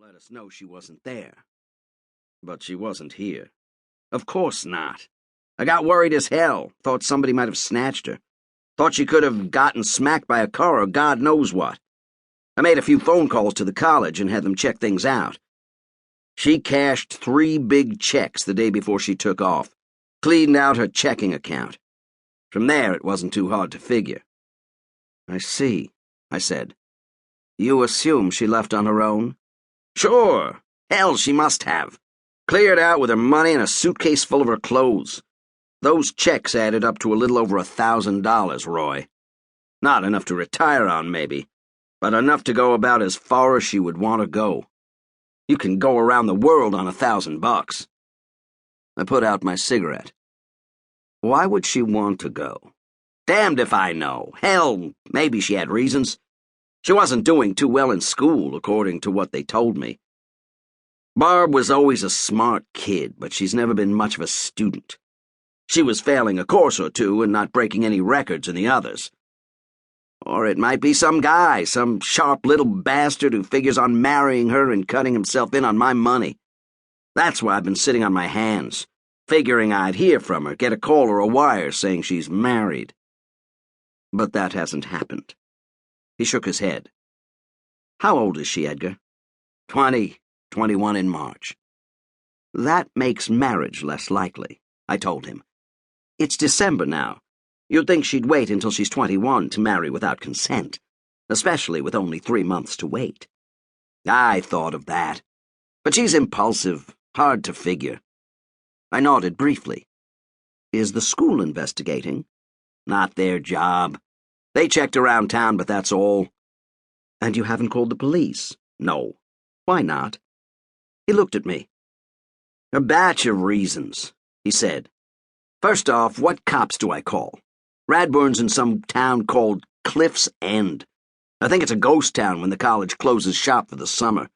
let us know she wasn't there. But she wasn't here. Of course not. I got worried as hell, thought somebody might have snatched her. Thought she could have gotten smacked by a car or God knows what. I made a few phone calls to the college and had them check things out. She cashed 3 big checks the day before she took off, cleaned out her checking account. From there, it wasn't too hard to figure. I see, I said. You assume she left on her own? Sure. Hell, she must have. Cleared out with her money and a suitcase full of her clothes. Those checks added up to a little over $1,000, Roy. Not enough to retire on, maybe, but enough to go about as far as she would want to go. You can go around the world on $1,000. I put out my cigarette. Why would she want to go? Damned if I know. Hell, maybe she had reasons. She wasn't doing too well in school, according to what they told me. Barb was always a smart kid, but she's never been much of a student. She was failing a course or two and not breaking any records in the others. Or it might be some guy, some sharp little bastard who figures on marrying her and cutting himself in on my money. That's why I've been sitting on my hands, figuring I'd hear from her, get a call or a wire saying she's married. But that hasn't happened. He shook his head. How old is she, Edgar? 21 in March. That makes marriage less likely, I told him. It's December now. You'd think she'd wait until she's 21 to marry without consent, especially with only 3 months to wait. I thought of that. But she's impulsive, hard to figure. I nodded briefly. Is the school investigating? Not their job. They checked around town, but that's all. And you haven't called the police? No. Why not? He looked at me. A batch of reasons, he said. First off, what cops do I call? Radburn's in some town called Cliff's End. I think it's a ghost town when the college closes shop for the summer.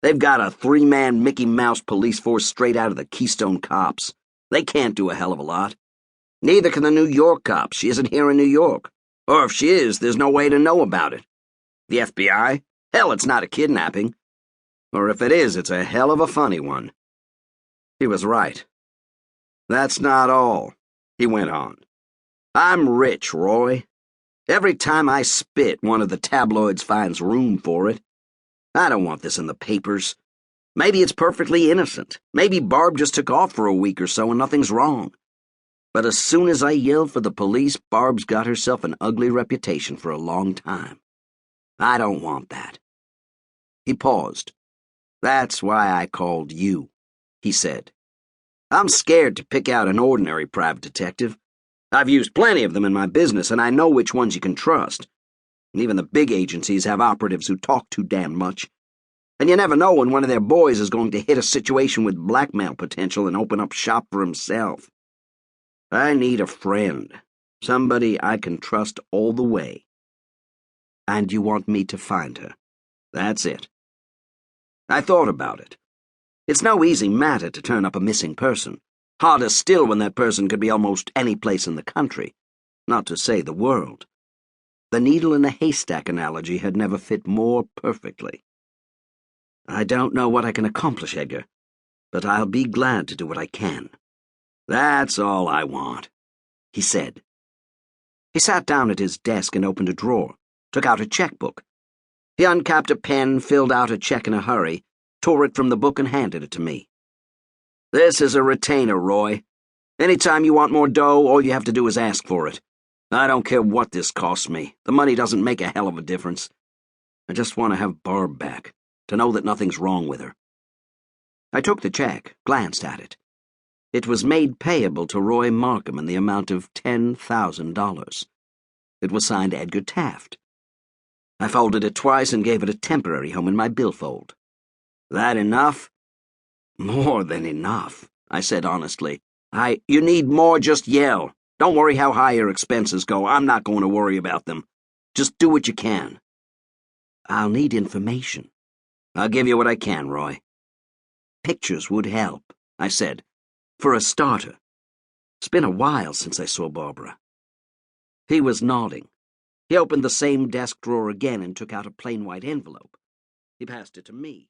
They've got a 3-man Mickey Mouse police force straight out of the Keystone Cops. They can't do a hell of a lot. Neither can the New York cops. She isn't here in New York. Or if she is, there's no way to know about it. The FBI? Hell, it's not a kidnapping. Or if it is, it's a hell of a funny one. He was right. That's not all, he went on. I'm rich, Roy. Every time I spit, one of the tabloids finds room for it. I don't want this in the papers. Maybe it's perfectly innocent. Maybe Barb just took off for a week or so and nothing's wrong. But as soon as I yell for the police, Barb's got herself an ugly reputation for a long time. I don't want that. He paused. That's why I called you, he said. I'm scared to pick out an ordinary private detective. I've used plenty of them in my business, and I know which ones you can trust. And even the big agencies have operatives who talk too damn much. And you never know when one of their boys is going to hit a situation with blackmail potential and open up shop for himself. I need a friend, somebody I can trust all the way. And you want me to find her? That's it. I thought about it. It's no easy matter to turn up a missing person. Harder still when that person could be almost any place in the country, not to say the world. The needle in a haystack analogy had never fit more perfectly. I don't know what I can accomplish, Edgar, but I'll be glad to do what I can. That's all I want, he said. He sat down at his desk and opened a drawer, took out a checkbook. He uncapped a pen, filled out a check in a hurry, tore it from the book and handed it to me. This is a retainer, Roy. Anytime you want more dough, all you have to do is ask for it. I don't care what this costs me. The money doesn't make a hell of a difference. I just want to have Barb back, to know that nothing's wrong with her. I took the check, glanced at it. It was made payable to Roy Markham in the amount of $10,000. It was signed Edgar Taft. I folded it twice and gave it a temporary home in my billfold. That enough? More than enough, I said honestly. You need more, just yell. Don't worry how high your expenses go. I'm not going to worry about them. Just do what you can. I'll need information. I'll give you what I can, Roy. Pictures would help, I said. For a starter. It's been a while since I saw Barbara. He was nodding. He opened the same desk drawer again and took out a plain white envelope. He passed it to me.